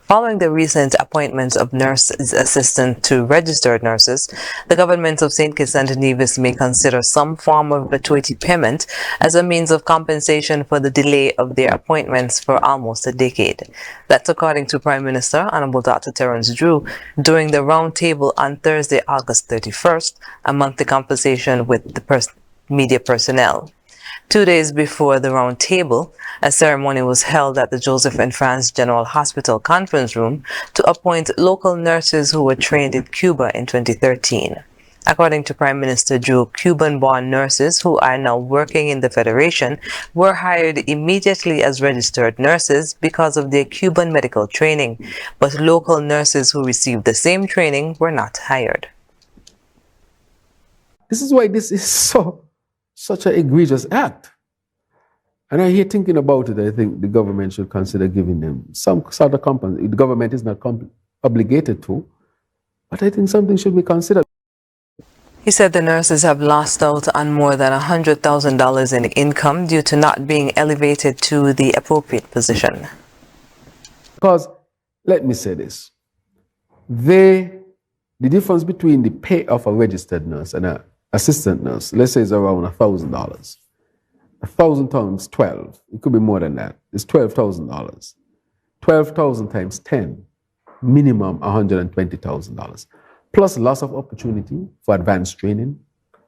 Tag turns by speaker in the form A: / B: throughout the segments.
A: Following the recent appointments of nurse assistants to registered nurses, the government of St. Kitts and Nevis may consider some form of gratuity payment as a means of compensation for the delay of their appointments for almost a decade. That's according to Prime Minister Honorable Dr. Terence Drew during the roundtable on Thursday, August 31st, a monthly conversation with the media personnel. 2 days before the round table, a ceremony was held at the Joseph and Franz General Hospital conference room to appoint local nurses who were trained in Cuba in 2013. According to Prime Minister Drew, Cuban-born nurses who are now working in the Federation were hired immediately as registered nurses because of their Cuban medical training, but local nurses who received the same training were not hired.
B: This is why this is such an egregious act. And I hear thinking about it, I think the government should consider giving them some sort of compensation. The government is not obligated to, but I think something should be considered.
A: He said the nurses have lost out on more than $100,000 in income due to not being elevated to the appropriate position.
B: Because, let me say this, the difference between the pay of a registered nurse and an assistant nurse, let's say, is around $1,000. 1,000 times 12, it could be more than that. It's $12,000. 12,000 times 10, minimum $120,000. Plus loss of opportunity for advanced training,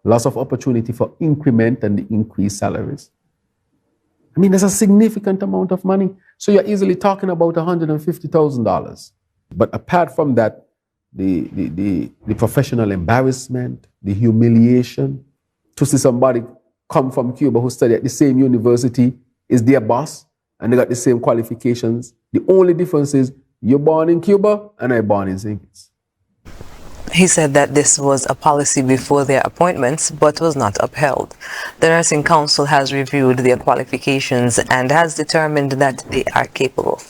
B: loss of opportunity for increment and the increased salaries. I mean, that's a significant amount of money. So you're easily talking about $150,000. But apart from that, the professional embarrassment, the humiliation, to see somebody come from Cuba who study at the same university, is their boss, and they got the same qualifications. The only difference is you're born in Cuba and I'm born in St. Kitts.
A: He said that this was a policy before their appointments, but was not upheld. The Nursing Council has reviewed their qualifications and has determined that they are capable.